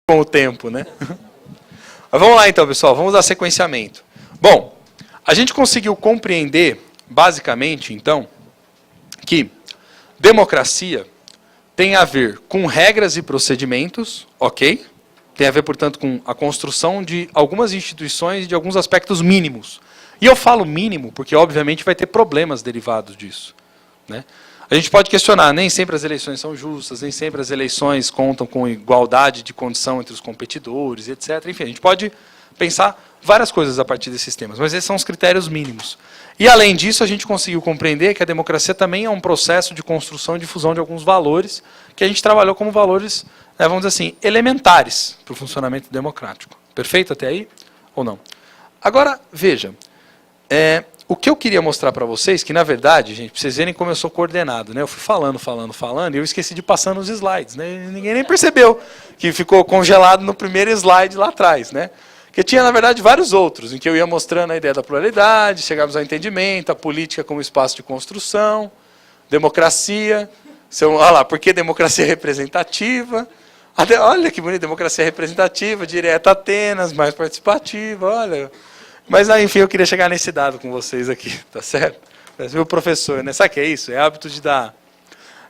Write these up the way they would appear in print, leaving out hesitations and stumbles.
com o tempo, né? Mas vamos lá então, pessoal, vamos dar sequenciamento. Bom, a gente conseguiu compreender, basicamente, então, que democracia tem a ver com regras e procedimentos, ok? Tem a ver, portanto, com a construção de algumas instituições e de alguns aspectos mínimos. E eu falo mínimo porque, obviamente, vai ter problemas derivados disso, né? A gente pode questionar, nem sempre as eleições são justas, nem sempre as eleições contam com igualdade de condição entre os competidores, etc. Enfim, a gente pode pensar várias coisas a partir desses temas, mas esses são os critérios mínimos. E, além disso, a gente conseguiu compreender que a democracia também é um processo de construção e difusão de alguns valores que a gente trabalhou como valores, vamos dizer assim, elementares para o funcionamento democrático. Perfeito até aí? Ou não? Agora, veja, o que eu queria mostrar para vocês, que na verdade, gente, para vocês verem como eu sou coordenado, né? Eu fui falando, e eu esqueci de passar nos slides, né? Ninguém nem percebeu que ficou congelado no primeiro slide lá atrás, né? Porque tinha, na verdade, vários outros, em que eu ia mostrando a ideia da pluralidade, chegamos ao entendimento, a política como espaço de construção, democracia, olha lá, por que democracia representativa? Olha que bonito, democracia representativa, direta Atenas, mais participativa, olha. Mas, enfim, eu queria chegar nesse dado com vocês aqui, tá certo? Meu professor, né? Sabe o que é isso? É hábito de dar,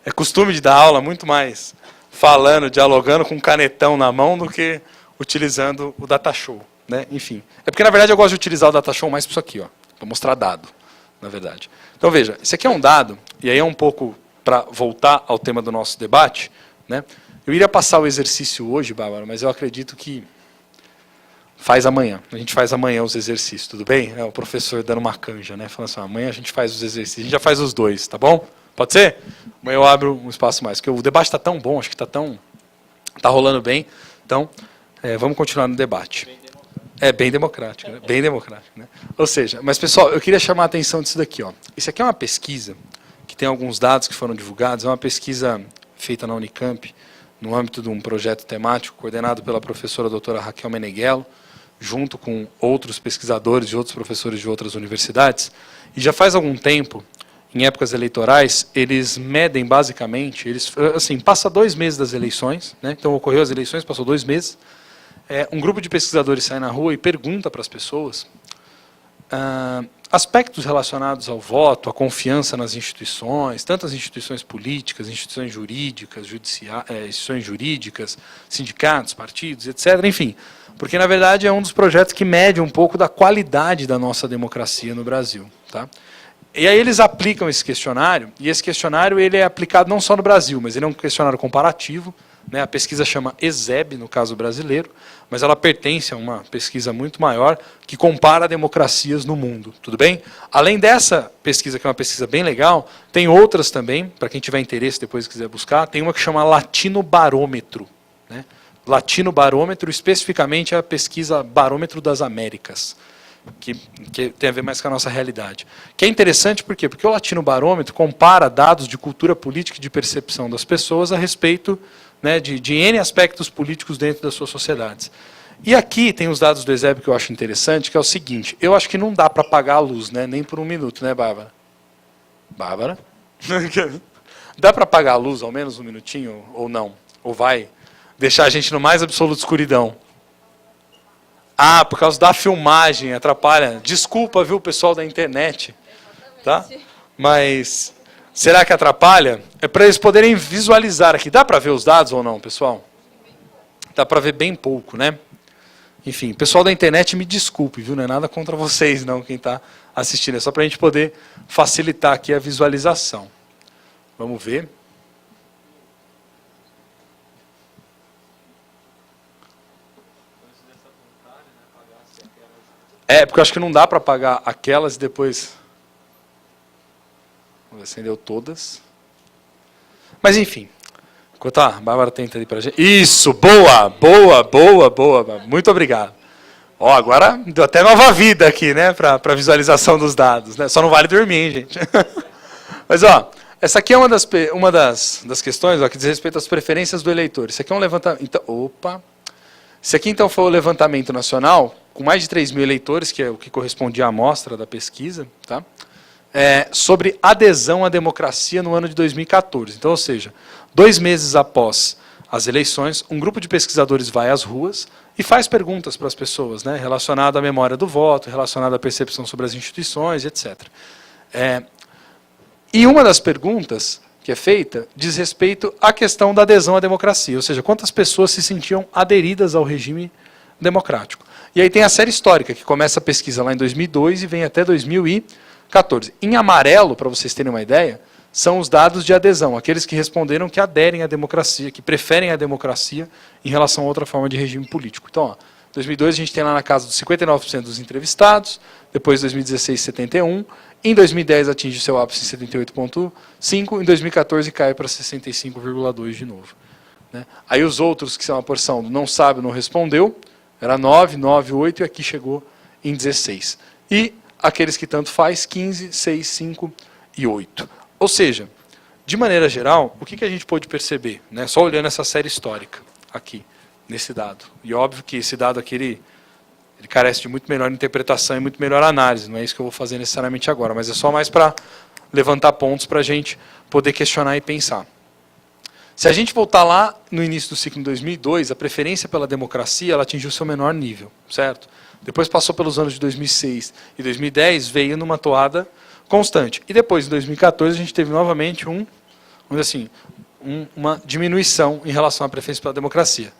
é costume de dar aula muito mais falando, dialogando com um canetão na mão do que utilizando o data show, né? Enfim, é porque, na verdade, eu gosto de utilizar o data show mais para isso aqui, ó, para mostrar dado, na verdade. Então, veja, esse aqui é um dado, e aí é um pouco para voltar ao tema do nosso debate, né? Eu iria passar o exercício hoje, Bárbara, mas eu acredito que faz amanhã. A gente faz amanhã os exercícios, tudo bem? É o professor dando uma canja, né? Falando assim, amanhã a gente faz os exercícios. A gente já faz os dois, tá bom? Pode ser? Amanhã eu abro um espaço mais. Porque o debate está tão bom, acho que está rolando bem. Então, vamos continuar no debate. É bem democrático, né? Bem democrático, né? Ou seja, mas pessoal, eu queria chamar a atenção disso daqui, ó. Isso aqui é uma pesquisa que tem alguns dados que foram divulgados. É uma pesquisa feita na Unicamp, no âmbito de um projeto temático coordenado pela professora doutora Raquel Meneghello, junto com outros pesquisadores e outros professores de outras universidades, e já faz algum tempo, em épocas eleitorais, eles medem basicamente, passa 2 meses das eleições, né? Então ocorreu as eleições, passou 2 meses, um grupo de pesquisadores sai na rua e pergunta para as pessoas aspectos relacionados ao voto, à confiança nas instituições, tanto as instituições políticas, instituições jurídicas, sindicatos, partidos, etc., enfim. Porque, na verdade, é um dos projetos que mede um pouco da qualidade da nossa democracia no Brasil. Tá? E aí eles aplicam esse questionário, e esse questionário ele é aplicado não só no Brasil, mas ele é um questionário comparativo, né? A pesquisa chama ESEB, no caso brasileiro, mas ela pertence a uma pesquisa muito maior, que compara democracias no mundo. Tudo bem? Além dessa pesquisa, que é uma pesquisa bem legal, tem outras também, para quem tiver interesse depois quiser buscar, tem uma que chama Latinobarômetro, né? Latinobarômetro, especificamente a pesquisa Barômetro das Américas, que tem a ver mais com a nossa realidade. Que é interessante por quê? Porque o Latinobarômetro compara dados de cultura política e de percepção das pessoas a respeito, né, de N aspectos políticos dentro das suas sociedades. E aqui tem os dados do ESEB que eu acho interessante, que é o seguinte, eu acho que não dá para apagar a luz, né, nem por 1 minuto, né, Bárbara? Bárbara? Dá para apagar a luz ao menos 1 minutinho, ou não? Ou vai deixar a gente no mais absoluta escuridão? Ah, por causa da filmagem, atrapalha. Desculpa, viu, pessoal da internet. Tá? Mas será que atrapalha? É para eles poderem visualizar aqui. Dá para ver os dados ou não, pessoal? Dá para ver bem pouco, né? Enfim, pessoal da internet, me desculpe, viu? Não é nada contra vocês, não, quem está assistindo. É só para a gente poder facilitar aqui a visualização. Vamos ver. Porque eu acho que não dá para apagar aquelas e depois... Acendeu todas. Mas, enfim. Enquanto a Bárbara tenta ali para a gente... Isso! Boa! Boa, boa, boa. Muito obrigado. Ó, agora deu até nova vida aqui, né? Para a visualização dos dados. Né? Só não vale dormir, hein, gente? Mas, ó, essa aqui é uma das questões, ó, que diz respeito às preferências do eleitor. Isso aqui é um levantamento... Então, opa! Esse aqui, então, foi o levantamento nacional, com mais de 3.000 eleitores, que é o que correspondia à amostra da pesquisa, tá? Sobre adesão à democracia no ano de 2014. Então, ou seja, 2 meses após às eleições, um grupo de pesquisadores vai às ruas e faz perguntas para as pessoas, né, relacionadas à memória do voto, relacionada à percepção sobre as instituições, etc. E uma das perguntas que é feita diz respeito à questão da adesão à democracia, ou seja, quantas pessoas se sentiam aderidas ao regime democrático. E aí tem a série histórica, que começa a pesquisa lá em 2002 e vem até 2014. Em amarelo, para vocês terem uma ideia, são os dados de adesão, aqueles que responderam que aderem à democracia, que preferem a democracia em relação a outra forma de regime político. Então, em 2002 a gente tem lá na casa dos 59% dos entrevistados, depois em 2016, 71%, em 2010 atinge seu ápice em 78,5%, em 2014 cai para 65,2% de novo. Né? Aí os outros, que são a porção do não sabe, não respondeu, era 9, 9, 8, e aqui chegou em 16. E aqueles que tanto faz, 15, 6, 5 e 8. Ou seja, de maneira geral, o que a gente pôde perceber? Né? Só olhando essa série histórica aqui, nesse dado. E óbvio que esse dado aqui, ele carece de muito melhor interpretação e muito melhor análise. Não é isso que eu vou fazer necessariamente agora, mas é só mais para levantar pontos para a gente poder questionar e pensar. Se a gente voltar lá no início do ciclo em 2002, a preferência pela democracia ela atingiu seu menor nível, certo? Depois passou pelos anos de 2006 e 2010, veio numa toada constante. E depois, em 2014, a gente teve novamente uma diminuição em relação à preferência pela democracia.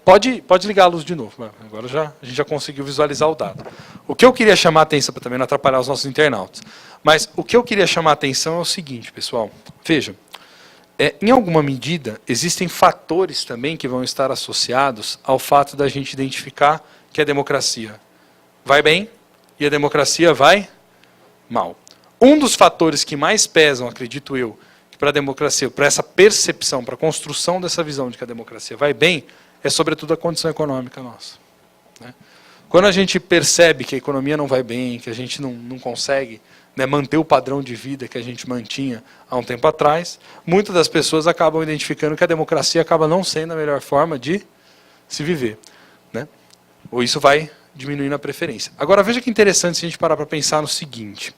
Pode ligar a luz de novo, agora a gente já conseguiu visualizar o dado. O que eu queria chamar a atenção, para também não atrapalhar os nossos internautas, mas o que eu queria chamar a atenção é o seguinte, pessoal, vejam, em alguma medida, existem fatores também que vão estar associados ao fato da gente identificar que a democracia vai bem e a democracia vai mal. Um dos fatores que mais pesam, acredito eu, para a democracia, para essa percepção, para a construção dessa visão de que a democracia vai bem, é sobretudo a condição econômica nossa. Né? Quando a gente percebe que a economia não vai bem, que a gente não consegue, né, manter o padrão de vida que a gente mantinha há um tempo atrás, muitas das pessoas acabam identificando que a democracia acaba não sendo a melhor forma de se viver. Né? Ou isso vai diminuindo a preferência. Agora, veja que interessante se a gente parar para pensar no seguinte.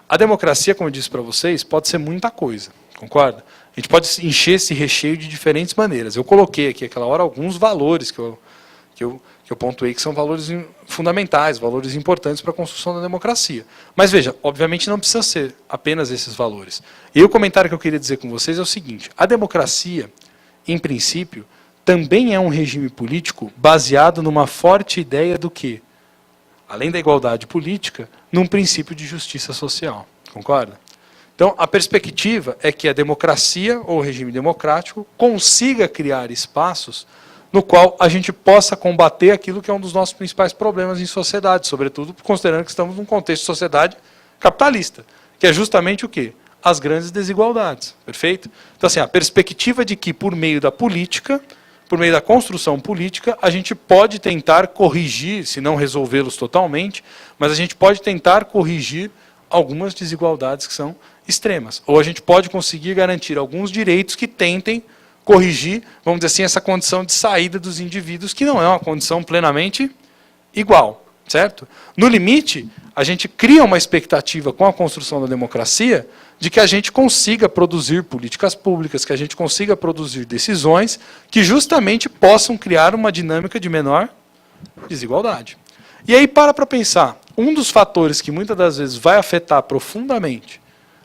A democracia, como eu disse para vocês, pode ser muita coisa, concorda? A gente pode encher esse recheio de diferentes maneiras. Eu coloquei aqui, aquela hora, alguns valores que eu pontuei que são valores fundamentais, valores importantes para a construção da democracia. Mas veja, obviamente não precisa ser apenas esses valores. E o comentário que eu queria dizer com vocês é o seguinte, a democracia, em princípio, também é um regime político baseado numa forte ideia do que, além da igualdade política, num princípio de justiça social. Concorda? Então, a perspectiva é que a democracia, ou o regime democrático, consiga criar espaços no qual a gente possa combater aquilo que é um dos nossos principais problemas em sociedade, sobretudo considerando que estamos num contexto de sociedade capitalista, que é justamente o quê? As grandes desigualdades, perfeito? Então, assim, a perspectiva de que, por meio da política, por meio da construção política, a gente pode tentar corrigir, se não resolvê-los totalmente, mas a gente pode tentar corrigir algumas desigualdades que são extremas. Ou a gente pode conseguir garantir alguns direitos que tentem corrigir, vamos dizer assim, essa condição de saída dos indivíduos, que não é uma condição plenamente igual, certo? No limite, a gente cria uma expectativa com a construção da democracia de que a gente consiga produzir políticas públicas, que a gente consiga produzir decisões que justamente possam criar uma dinâmica de menor desigualdade. E aí para pensar, um dos fatores que muitas das vezes vai afetar profundamente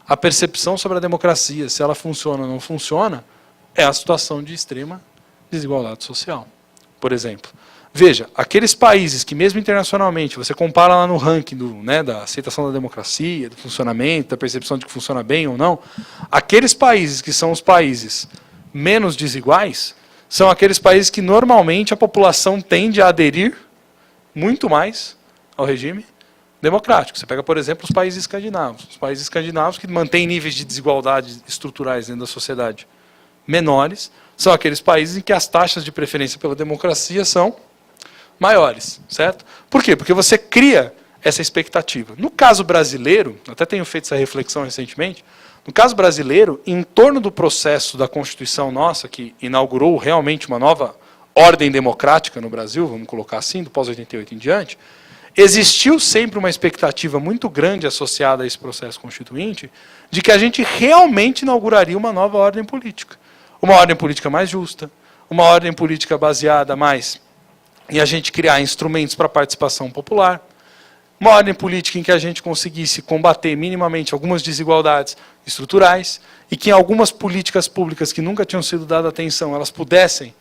a percepção sobre a democracia, se ela funciona ou não funciona, é a situação de extrema desigualdade social. Por exemplo, veja, aqueles países que mesmo internacionalmente, você compara lá no ranking da aceitação da democracia, do funcionamento, da percepção de que funciona bem ou não, aqueles países que são os países menos desiguais, são aqueles países que normalmente a população tende a aderir muito mais ao regime democrático. Você pega, por exemplo, os países escandinavos. Os países escandinavos que mantêm níveis de desigualdade estruturais dentro da sociedade menores, são aqueles países em que as taxas de preferência pela democracia são maiores, certo? Por quê? Porque você cria essa expectativa. No caso brasileiro, até tenho feito essa reflexão recentemente, no caso brasileiro, em torno do processo da Constituição nossa, que inaugurou realmente uma nova ordem democrática no Brasil, vamos colocar assim, do pós-88 em diante, existiu sempre uma expectativa muito grande associada a esse processo constituinte, de que a gente realmente inauguraria uma nova ordem política. Uma ordem política mais justa, uma ordem política baseada mais em a gente criar instrumentos para a participação popular, uma ordem política em que a gente conseguisse combater minimamente algumas desigualdades estruturais e que em algumas políticas públicas que nunca tinham sido dada atenção, elas pudessem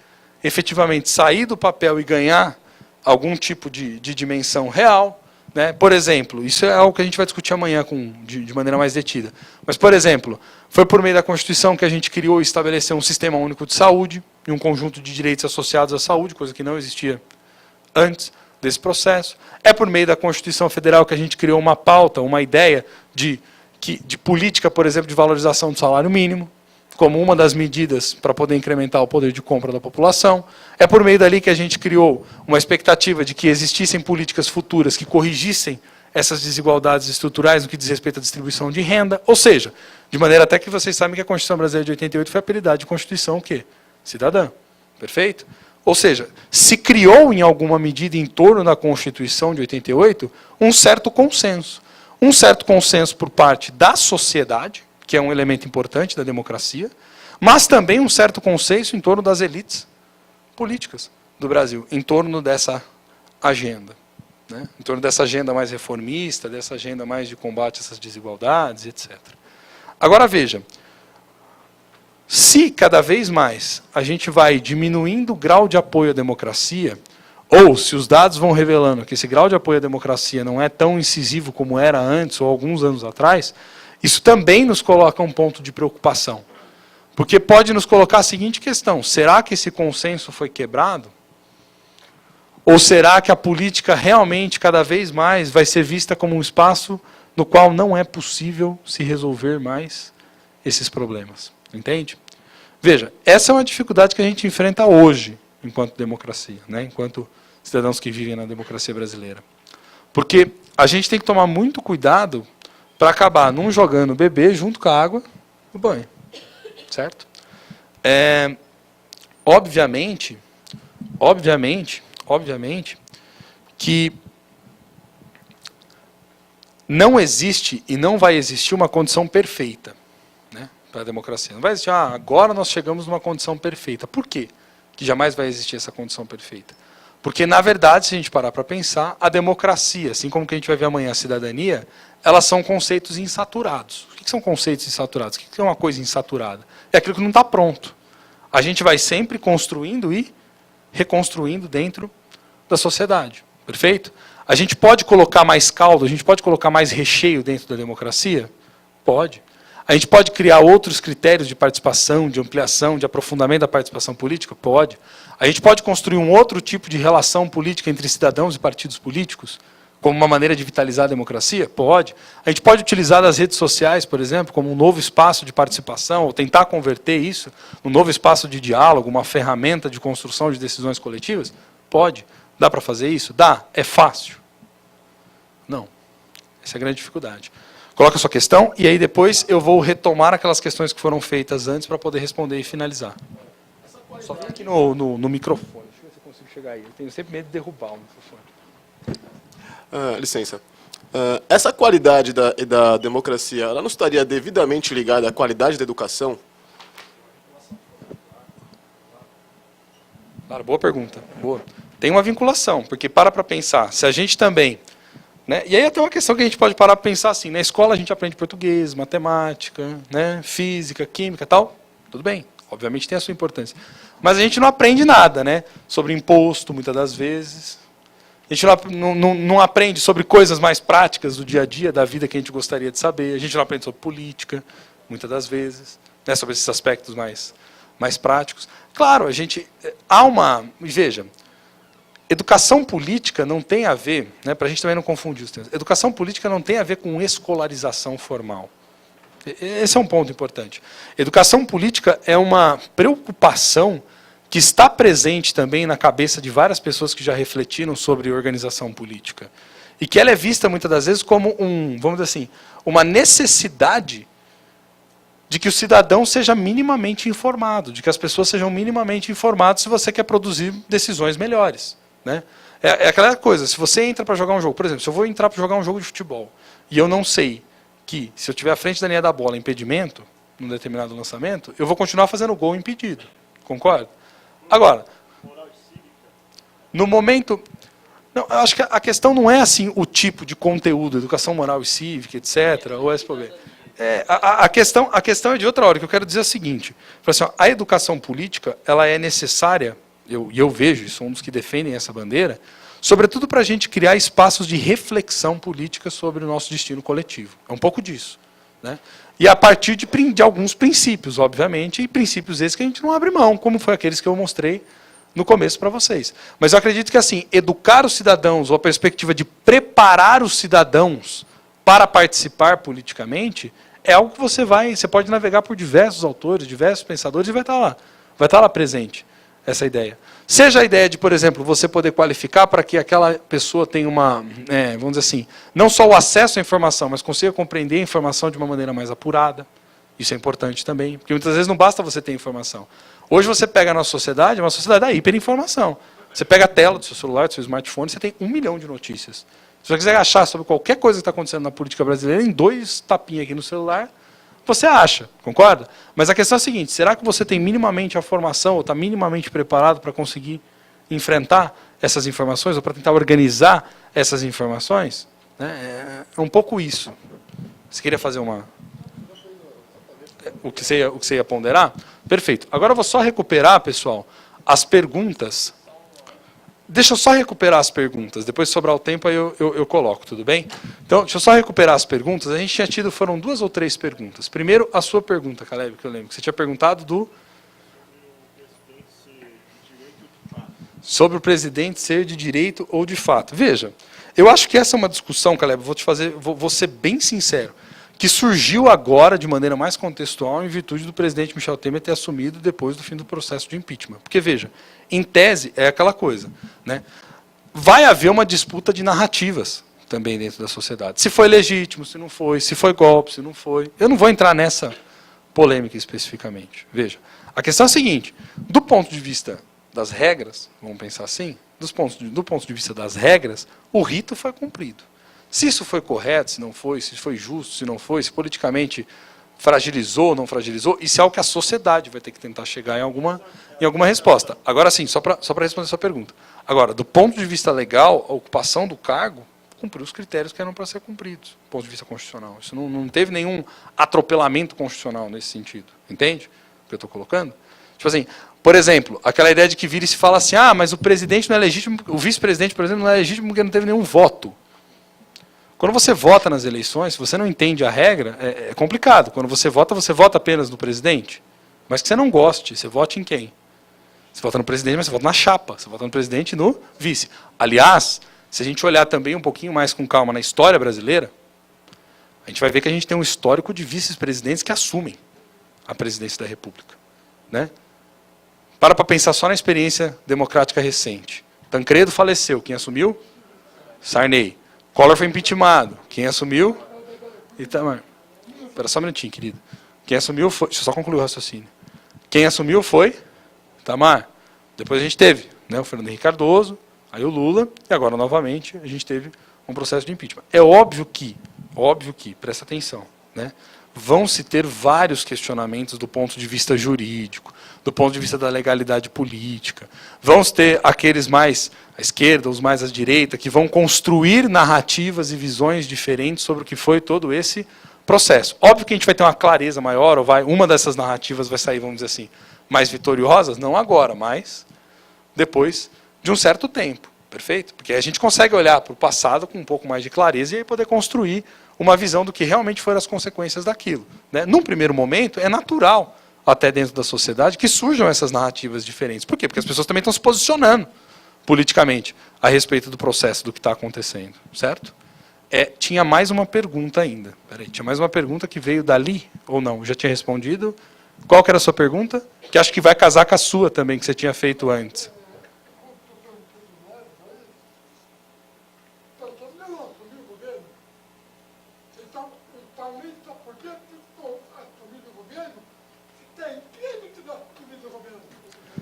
efetivamente sair do papel e ganhar algum tipo de dimensão real. Né? Por exemplo, isso é algo que a gente vai discutir amanhã de maneira mais detida. Mas, por exemplo, foi por meio da Constituição que a gente criou e estabeleceu um sistema único de saúde e um conjunto de direitos associados à saúde, coisa que não existia antes desse processo. É por meio da Constituição Federal que a gente criou uma pauta, uma ideia de política, por exemplo, de valorização do salário mínimo, como uma das medidas para poder incrementar o poder de compra da população. É por meio dali que a gente criou uma expectativa de que existissem políticas futuras que corrigissem essas desigualdades estruturais no que diz respeito à distribuição de renda. Ou seja, de maneira até que vocês sabem que a Constituição Brasileira de 88 foi apelidada de Constituição o quê? Cidadã. Perfeito? Ou seja, se criou em alguma medida em torno da Constituição de 88 um certo consenso. Um certo consenso por parte da sociedade, que é um elemento importante da democracia, mas também um certo consenso em torno das elites políticas do Brasil, em torno dessa agenda. Né? Em torno dessa agenda mais reformista, dessa agenda mais de combate a essas desigualdades, etc. Agora veja, se cada vez mais a gente vai diminuindo o grau de apoio à democracia, ou se os dados vão revelando que esse grau de apoio à democracia não é tão incisivo como era antes ou alguns anos atrás, isso também nos coloca um ponto de preocupação. Porque pode nos colocar a seguinte questão: será que esse consenso foi quebrado? Ou será que a política realmente, cada vez mais, vai ser vista como um espaço no qual não é possível se resolver mais esses problemas? Entende? Veja, essa é uma dificuldade que a gente enfrenta hoje, enquanto democracia, né? Enquanto cidadãos que vivem na democracia brasileira. Porque a gente tem que tomar muito cuidado para acabar não jogando o bebê junto com a água no banho. Certo? Obviamente que não existe e não vai existir uma condição perfeita, né, para a democracia. Não vai existir, agora nós chegamos numa condição perfeita. Por quê que jamais vai existir essa condição perfeita? Porque, na verdade, se a gente parar para pensar, a democracia, assim como que a gente vai ver amanhã a cidadania, elas são conceitos insaturados. O que são conceitos insaturados? O que é uma coisa insaturada? É aquilo que não está pronto. A gente vai sempre construindo e reconstruindo dentro da sociedade. Perfeito? A gente pode colocar mais caldo, a gente pode colocar mais recheio dentro da democracia? Pode. A gente pode criar outros critérios de participação, de ampliação, de aprofundamento da participação política? Pode. A gente pode construir um outro tipo de relação política entre cidadãos e partidos políticos, como uma maneira de vitalizar a democracia? Pode. A gente pode utilizar as redes sociais, por exemplo, como um novo espaço de participação, ou tentar converter isso num novo espaço de diálogo, uma ferramenta de construção de decisões coletivas? Pode. Dá para fazer isso? Dá. É fácil? Não. Essa é a grande dificuldade. Coloca a sua questão e aí depois eu vou retomar aquelas questões que foram feitas antes para poder responder e finalizar. Só vem aqui no microfone. Deixa eu ver se eu consigo chegar aí. Eu tenho sempre medo de derrubar o microfone. Licença. Essa qualidade da democracia, ela não estaria devidamente ligada à qualidade da educação? Claro, boa pergunta. Boa. Tem uma vinculação, porque para pensar, se a gente também... Né, e aí até uma questão que a gente pode parar para pensar assim, na escola a gente aprende português, matemática, né, física, química e tal, tudo bem, obviamente tem a sua importância. Mas a gente não aprende nada, né, sobre imposto, muitas das vezes. A gente não aprende sobre coisas mais práticas do dia a dia, da vida que a gente gostaria de saber. A gente não aprende sobre política, muitas das vezes, né, sobre esses aspectos mais práticos. Claro, a gente... Há uma... Veja, educação política não tem a ver, né, para a gente também não confundir os termos, educação política não tem a ver com escolarização formal. Esse é um ponto importante. Educação política é uma preocupação que está presente também na cabeça de várias pessoas que já refletiram sobre organização política. E que ela é vista, muitas das vezes, como vamos dizer assim, uma necessidade de que o cidadão seja minimamente informado, de que as pessoas sejam minimamente informadas se você quer produzir decisões melhores. Né? É aquela coisa, se você entra para jogar um jogo, por exemplo, se eu vou entrar para jogar um jogo de futebol, e eu não sei que, se eu estiver à frente da linha da bola, impedimento, num determinado lançamento, eu vou continuar fazendo gol impedido. Concorda? Agora, no momento... Não, eu acho que a questão não é assim o tipo de conteúdo, educação moral e cívica, etc., ou SPB. A questão é de outra hora, que eu quero dizer o seguinte. Assim, ó, a educação política ela é necessária, eu vejo, e sou um dos que defendem essa bandeira, sobretudo para a gente criar espaços de reflexão política sobre o nosso destino coletivo. É um pouco disso. Né? E a partir de alguns princípios, obviamente, e princípios esses que a gente não abre mão, como foi aqueles que eu mostrei no começo para vocês. Mas eu acredito que assim, educar os cidadãos, ou a perspectiva de preparar os cidadãos para participar politicamente, é algo que você pode navegar por diversos autores, diversos pensadores, e vai estar lá presente essa ideia. Seja a ideia de, por exemplo, você poder qualificar para que aquela pessoa tenha vamos dizer assim, não só o acesso à informação, mas consiga compreender a informação de uma maneira mais apurada. Isso é importante também, porque muitas vezes não basta você ter informação. Hoje você pega a nossa sociedade, uma sociedade da hiperinformação. Você pega a tela do seu celular, do seu smartphone, você tem 1 milhão de notícias. Se você quiser achar sobre qualquer coisa que está acontecendo na política brasileira, em 2 tapinhas aqui no celular, você acha, concorda? Mas a questão é a seguinte, será que você tem minimamente a formação, ou está minimamente preparado para conseguir enfrentar essas informações, ou para tentar organizar essas informações? É um pouco isso. Você queria fazer o que você ia ponderar? Perfeito. Agora eu vou só recuperar, pessoal, as perguntas. Deixa eu só recuperar as perguntas. Depois, se sobrar o tempo, aí eu coloco, tudo bem? Então, deixa eu só recuperar as perguntas. A gente tinha tido, foram 2 ou 3 perguntas. Primeiro, a sua pergunta, Caleb, que eu lembro. Que você tinha perguntado sobre o presidente ser de direito ou de fato. Veja, eu acho que essa é uma discussão, Caleb, vou ser bem sincero, que surgiu agora de maneira mais contextual em virtude do presidente Michel Temer ter assumido depois do fim do processo de impeachment. Porque, veja, em tese é aquela coisa. Né? Vai haver uma disputa de narrativas também dentro da sociedade. Se foi legítimo, se não foi, se foi golpe, se não foi. Eu não vou entrar nessa polêmica especificamente. Veja, a questão é a seguinte, do ponto de vista das regras, vamos pensar assim, do ponto de vista das regras, o rito foi cumprido. Se isso foi correto, se não foi, se foi justo, se não foi, se politicamente fragilizou ou não fragilizou, isso é algo que a sociedade vai ter que tentar chegar em alguma resposta. Agora sim, só para responder a sua pergunta. Agora, do ponto de vista legal, a ocupação do cargo cumpriu os critérios que eram para ser cumpridos, do ponto de vista constitucional. Isso não teve nenhum atropelamento constitucional nesse sentido. Entende o que eu estou colocando? Tipo assim, por exemplo, aquela ideia de que vira e se fala assim, mas o presidente não é legítimo, o vice-presidente, por exemplo, não é legítimo porque não teve nenhum voto. Quando você vota nas eleições, se você não entende a regra, é complicado. Quando você vota apenas no presidente, mas que você não goste, você vote em quem? Você vota no presidente, mas você vota na chapa. Você vota no presidente e no vice. Aliás, se a gente olhar também um pouquinho mais com calma na história brasileira, a gente vai ver que a gente tem um histórico de vice-presidentes que assumem a presidência da República. Né? Para pensar só na experiência democrática recente. Tancredo faleceu. Quem assumiu? Sarney. Collor foi impeachmentado. Quem assumiu? Itamar. Espera só um minutinho, querido. Quem assumiu foi... Deixa eu só concluir o raciocínio. Quem assumiu foi Itamar. Depois a gente teve o Fernando Henrique Cardoso, aí o Lula, e agora, novamente, a gente teve um processo de impeachment. É óbvio que, presta atenção, né, vão se ter vários questionamentos do ponto de vista jurídico, do ponto de vista da legalidade política. Vão ter aqueles mais à esquerda, os mais à direita, que vão construir narrativas e visões diferentes sobre o que foi todo esse processo. Óbvio que a gente vai ter uma clareza maior, ou uma dessas narrativas vai sair, vamos dizer assim, mais vitoriosas, não agora, mas depois de um certo tempo. Perfeito? Porque a gente consegue olhar para o passado com um pouco mais de clareza e aí poder construir uma visão do que realmente foram as consequências daquilo. Né? Num primeiro momento, é natural, até dentro da sociedade, que surjam essas narrativas diferentes. Por quê? Porque as pessoas também estão se posicionando politicamente a respeito do processo, do que está acontecendo. Certo? Tinha mais uma pergunta ainda. Tinha mais uma pergunta que veio dali, ou não? Já tinha respondido? Qual que era a sua pergunta? Que acho que vai casar com a sua também, que você tinha feito antes.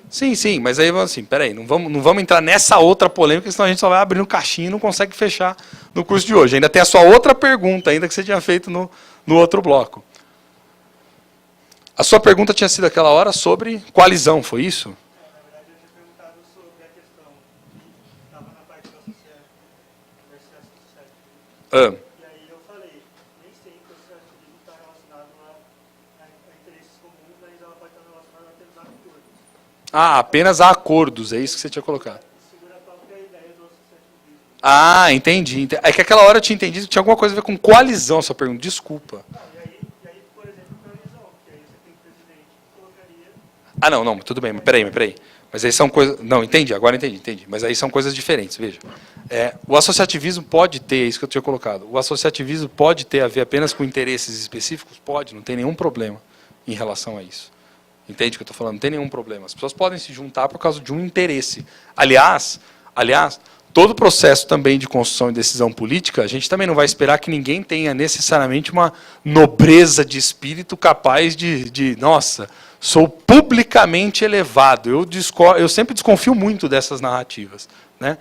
Sim, mas aí assim, peraí, não vamos entrar nessa outra polêmica, senão a gente só vai abrir um caixinho e não consegue fechar no curso de hoje. Ainda tem a sua outra pergunta, ainda que você tinha feito no outro bloco. A sua pergunta tinha sido aquela hora sobre coalizão, foi isso? Ah. E aí eu falei, nem sempre o associativismo está relacionado a interesses comuns, mas ela pode estar relacionada apenas a acordos. Ah, apenas há acordos, é isso que você tinha colocado. Segura a própria ideia do associativismo. Ah, entendi. É que aquela hora eu tinha entendido que tinha alguma coisa a ver com coalizão, sua pergunta. Desculpa. E aí, por exemplo, coalizão, que aí você tem presidente que colocaria... Ah, não, tudo bem, mas peraí. Mas aí são coisas... Não, agora entendi. Mas aí são coisas diferentes, veja. O associativismo pode ter, é isso que eu tinha colocado, o associativismo pode ter a ver apenas com interesses específicos? Pode, não tem nenhum problema em relação a isso. Entende o que eu estou falando? Não tem nenhum problema. As pessoas podem se juntar por causa de um interesse. Aliás, todo processo também de construção e decisão política, a gente também não vai esperar que ninguém tenha necessariamente uma nobreza de espírito capaz nossa, sou publicamente elevado. Eu sempre desconfio muito dessas narrativas. Né?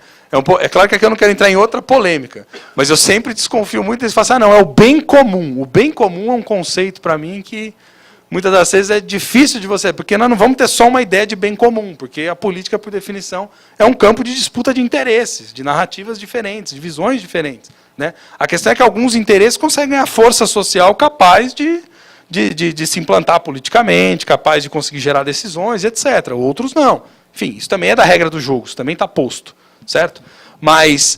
É claro que aqui eu não quero entrar em outra polêmica, mas eu sempre desconfio muito deles. Falam assim, não, é o bem comum. O bem comum é um conceito, para mim, que muitas das vezes é difícil de você... Porque nós não vamos ter só uma ideia de bem comum, porque a política, por definição, é um campo de disputa de interesses, de narrativas diferentes, de visões diferentes. Né? A questão é que alguns interesses conseguem ganhar força social capaz de se implantar politicamente, capaz de conseguir gerar decisões, etc. Outros não. Enfim, isso também é da regra do jogo, isso também está posto. Certo? Mas,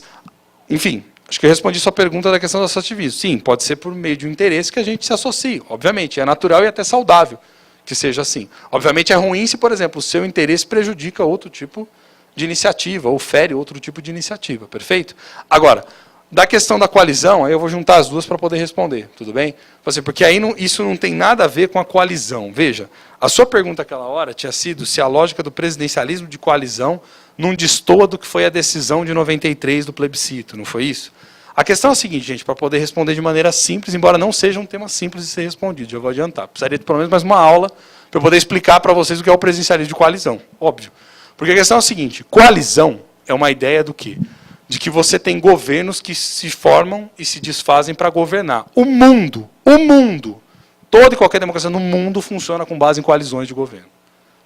enfim, acho que eu respondi sua pergunta da questão do associativismo. Sim, pode ser por meio de um interesse que a gente se associe. Obviamente, é natural e até saudável que seja assim. Obviamente é ruim se, por exemplo, o seu interesse prejudica outro tipo de iniciativa, ou fere outro tipo de iniciativa. Perfeito? Agora, da questão da coalizão, aí eu vou juntar as duas para poder responder, tudo bem? Porque aí isso não tem nada a ver com a coalizão. Veja, a sua pergunta naquela hora tinha sido se a lógica do presidencialismo de coalizão não destoa do que foi a decisão de 93 do plebiscito, não foi isso? A questão é a seguinte, gente, para poder responder de maneira simples, embora não seja um tema simples de ser respondido, já vou adiantar. Precisaria de pelo menos mais uma aula para eu poder explicar para vocês o que é o presidencialismo de coalizão, óbvio. Porque a questão é a seguinte, coalizão é uma ideia do quê? De que você tem governos que se formam e se desfazem para governar. O mundo, toda e qualquer democracia no mundo funciona com base em coalizões de governo.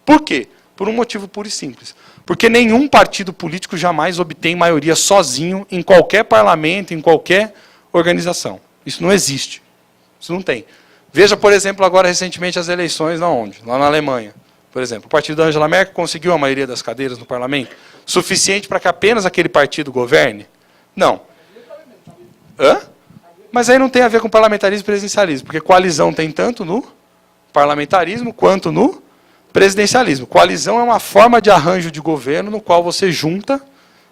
Por quê? Por um motivo puro e simples. Porque nenhum partido político jamais obtém maioria sozinho em qualquer parlamento, em qualquer organização. Isso não existe. Isso não tem. Veja, por exemplo, agora recentemente as eleições onde? Lá na Alemanha. Por exemplo, o partido da Angela Merkel conseguiu a maioria das cadeiras no parlamento? Suficiente para que apenas aquele partido governe? Não. Hã? Mas aí não tem a ver com parlamentarismo e presidencialismo, porque coalizão tem tanto no parlamentarismo quanto no presidencialismo. Coalizão é uma forma de arranjo de governo no qual você junta,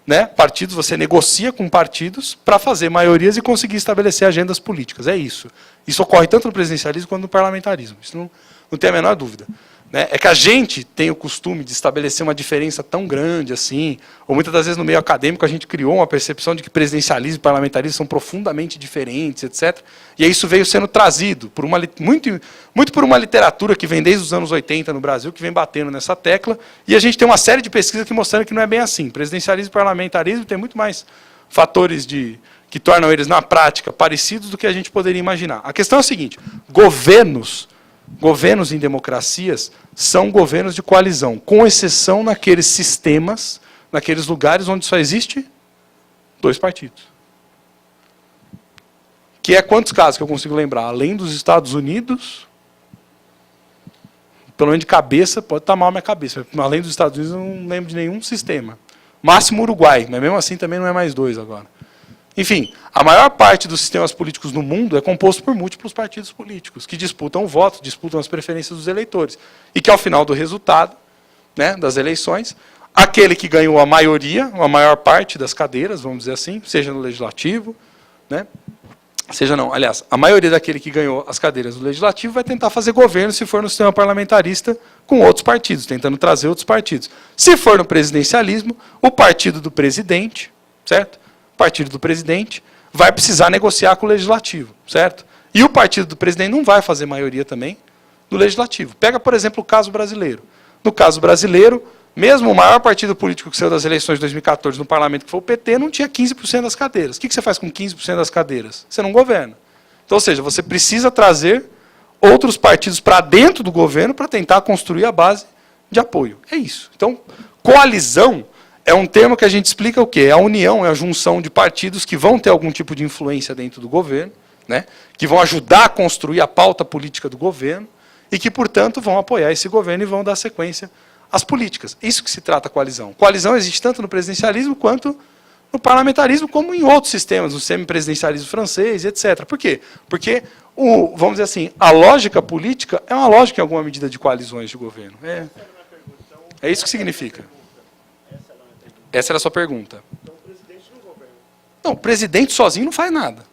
né, partidos, você negocia com partidos para fazer maiorias e conseguir estabelecer agendas políticas. É isso. Isso ocorre tanto no presidencialismo quanto no parlamentarismo. Isso não tem a menor dúvida. Né? É que a gente tem o costume de estabelecer uma diferença tão grande assim, ou muitas das vezes no meio acadêmico a gente criou uma percepção de que presidencialismo e parlamentarismo são profundamente diferentes, etc. E aí isso veio sendo trazido por muito por uma literatura que vem desde os anos 80 no Brasil, que vem batendo nessa tecla, e a gente tem uma série de pesquisas que mostrando que não é bem assim. Presidencialismo e parlamentarismo tem muito mais fatores que tornam eles, na prática, parecidos do que a gente poderia imaginar. A questão é a seguinte, governos em democracias são governos de coalizão, com exceção naqueles sistemas, naqueles lugares onde só existe 2 partidos. Que é quantos casos que eu consigo lembrar? Além dos Estados Unidos, pelo menos de cabeça, pode estar mal a minha cabeça, mas além dos Estados Unidos eu não lembro de nenhum sistema. Máximo Uruguai, mas mesmo assim também não é mais 2 agora. Enfim, a maior parte dos sistemas políticos no mundo é composto por múltiplos partidos políticos, que disputam o voto, disputam as preferências dos eleitores. E que, ao final do resultado, né, das eleições, aquele que ganhou a maioria, a maior parte das cadeiras, vamos dizer assim, seja no legislativo, né, a maioria daquele que ganhou as cadeiras do legislativo vai tentar fazer governo, se for no sistema parlamentarista, com outros partidos, tentando trazer outros partidos. Se for no presidencialismo, o partido do presidente, certo? O partido do presidente vai precisar negociar com o legislativo, certo? E o partido do presidente não vai fazer maioria também no legislativo. Pega, por exemplo, o caso brasileiro. No caso brasileiro, mesmo o maior partido político que saiu das eleições de 2014 no parlamento, que foi o PT, não tinha 15% das cadeiras. O que você faz com 15% das cadeiras? Você não governa. Então, ou seja, você precisa trazer outros partidos para dentro do governo para tentar construir a base de apoio. É isso. Então, coalizão É um termo que a gente explica o quê? A união é a junção de partidos que vão ter algum tipo de influência dentro do governo, né? Que vão ajudar a construir a pauta política do governo e que, portanto, vão apoiar esse governo e vão dar sequência às políticas. Isso que se trata a coalizão. Coalizão existe tanto no presidencialismo quanto no parlamentarismo, como em outros sistemas, no semipresidencialismo francês, etc. Por quê? Porque, vamos dizer assim, a lógica política é uma lógica, em alguma medida, de coalizões de governo. É isso que significa. Essa era a sua pergunta. Então, o presidente não governa. Não, o presidente sozinho não faz nada.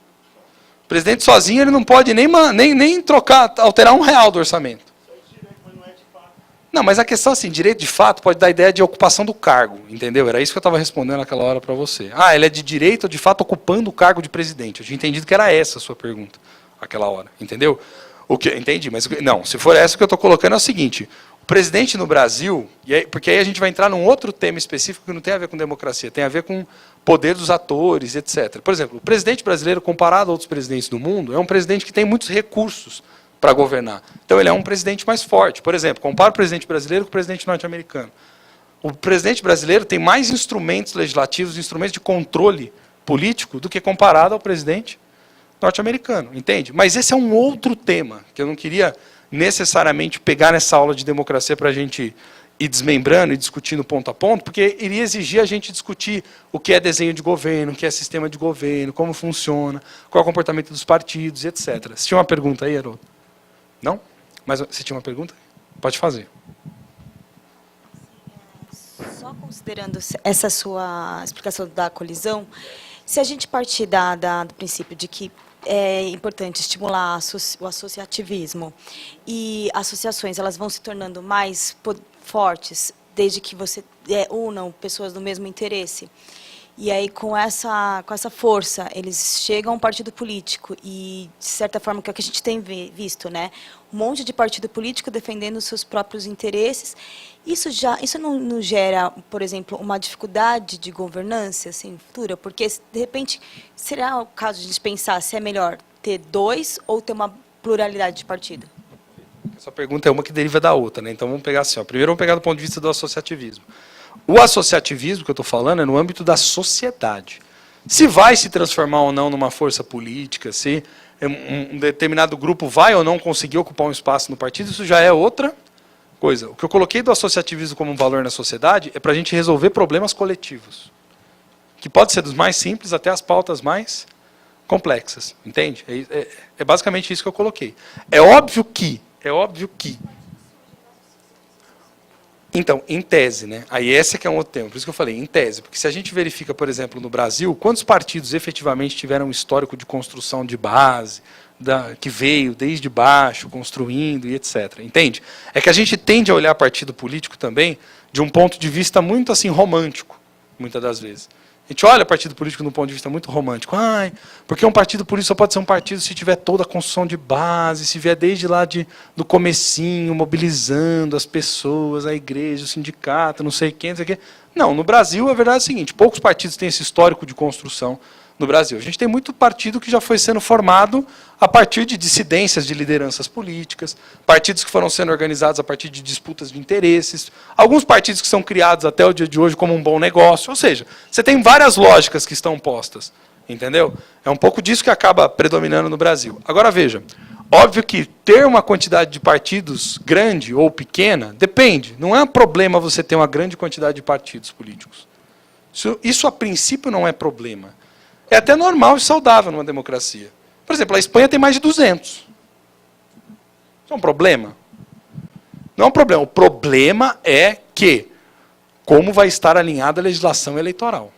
O presidente sozinho ele não pode nem trocar, alterar R$1 do orçamento. Só é direito, mas não é de fato. Não, mas a questão assim, direito de fato pode dar a ideia de ocupação do cargo, entendeu? Era isso que eu estava respondendo naquela hora para você. Ah, ele é de direito ou de fato ocupando o cargo de presidente? Eu tinha entendido que era essa a sua pergunta, aquela hora, entendeu? O que entendi, mas não, se for essa que eu estou colocando é o seguinte, o presidente no Brasil, porque aí a gente vai entrar num outro tema específico que não tem a ver com democracia, tem a ver com poder dos atores, etc. Por exemplo, o presidente brasileiro, comparado a outros presidentes do mundo, é um presidente que tem muitos recursos para governar. Então, ele é um presidente mais forte. Por exemplo, compara o presidente brasileiro com o presidente norte-americano. O presidente brasileiro tem mais instrumentos legislativos, instrumentos de controle político, do que comparado ao presidente norte-americano, entende? Mas esse é um outro tema, que eu não queria necessariamente pegar nessa aula de democracia para a gente ir desmembrando e discutindo ponto a ponto, porque iria exigir a gente discutir o que é desenho de governo, o que é sistema de governo, como funciona, qual é o comportamento dos partidos, etc. Você tinha uma pergunta aí, Haroldo? Não? Mas você tinha uma pergunta? Pode fazer. Só considerando essa sua explicação da colisão, se a gente partir do princípio de que é importante estimular o associativismo e associações elas vão se tornando mais fortes desde que você unam pessoas do mesmo interesse. E aí, com essa força, eles chegam a um partido político e, de certa forma, que é o que a gente tem visto, né? Um monte de partido político defendendo os seus próprios interesses. Isso não gera, por exemplo, uma dificuldade de governança assim, futura? Porque, de repente, será o caso de a gente pensar se é melhor ter dois ou ter uma pluralidade de partido? Essa pergunta é uma que deriva da outra, né? Então, vamos pegar assim. Ó. Primeiro, vamos pegar do ponto de vista do associativismo. O associativismo que eu estou falando é no âmbito da sociedade. Se vai se transformar ou não numa força política, se um determinado grupo vai ou não conseguir ocupar um espaço no partido, isso já é outra coisa. O que eu coloquei do associativismo como um valor na sociedade é para a gente resolver problemas coletivos, que pode ser dos mais simples até as pautas mais complexas, entende? É basicamente isso que eu coloquei. É óbvio que então, em tese, né? Aí esse que é um outro tema, por isso que eu falei, em tese, porque se a gente verifica, por exemplo, no Brasil, quantos partidos efetivamente tiveram um histórico de construção de base, que veio desde baixo, construindo e etc. Entende? É que a gente tende a olhar partido político também de um ponto de vista muito assim romântico, muitas das vezes. A gente olha partido político de um ponto de vista muito romântico. Porque um partido político só pode ser um partido se tiver toda a construção de base, se vier desde lá do comecinho, mobilizando as pessoas, a igreja, o sindicato, não sei quem, não sei o quê. Não, no Brasil a verdade é a seguinte, poucos partidos têm esse histórico de construção no Brasil. A gente tem muito partido que já foi sendo formado a partir de dissidências de lideranças políticas, partidos que foram sendo organizados a partir de disputas de interesses, alguns partidos que são criados até o dia de hoje como um bom negócio, ou seja, você tem várias lógicas que estão postas, entendeu? É um pouco disso que acaba predominando no Brasil. Agora veja, óbvio que ter uma quantidade de partidos grande ou pequena, depende, não é um problema você ter uma grande quantidade de partidos políticos. Isso a princípio não é problema. É até normal e saudável numa democracia. Por exemplo, a Espanha tem mais de 200. Isso é um problema? Não é um problema. O problema é que como vai estar alinhada a legislação eleitoral.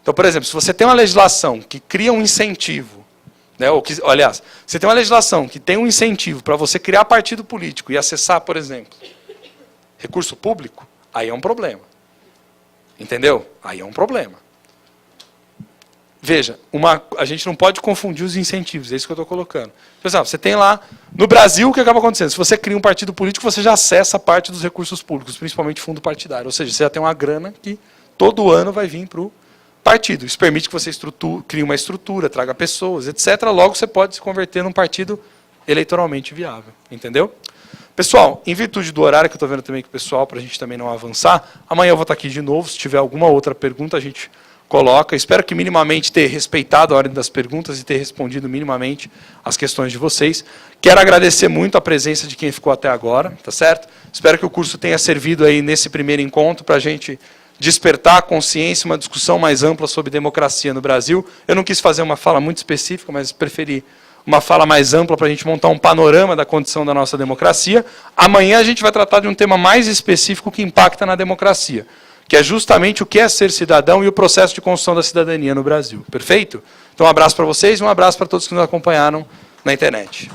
Então, por exemplo, se você tem uma legislação que cria um incentivo, né, ou que, aliás, você tem uma legislação que tem um incentivo para você criar partido político e acessar, por exemplo, recurso público, aí é um problema. Entendeu? Aí é um problema. Veja, a gente não pode confundir os incentivos, é isso que eu estou colocando. Por exemplo, você tem lá, no Brasil, o que acaba acontecendo? Se você cria um partido político, você já acessa parte dos recursos públicos, principalmente fundo partidário. Ou seja, você já tem uma grana que todo ano vai vir para o partido. Isso permite que você crie uma estrutura, traga pessoas, etc. Logo, você pode se converter num partido eleitoralmente viável. Entendeu? Pessoal, em virtude do horário que eu estou vendo também com o pessoal, para a gente também não avançar, amanhã eu vou estar aqui de novo. Se tiver alguma outra pergunta, a gente coloca. Espero que minimamente ter respeitado a ordem das perguntas e ter respondido minimamente as questões de vocês. Quero agradecer muito a presença de quem ficou até agora, tá certo? Espero que o curso tenha servido aí nesse primeiro encontro para a gente despertar a consciência, uma discussão mais ampla sobre democracia no Brasil. Eu não quis fazer uma fala muito específica, mas preferi uma fala mais ampla para a gente montar um panorama da condição da nossa democracia. Amanhã a gente vai tratar de um tema mais específico que impacta na democracia, que é justamente o que é ser cidadão e o processo de construção da cidadania no Brasil. Perfeito? Então, um abraço para vocês e um abraço para todos que nos acompanharam na internet.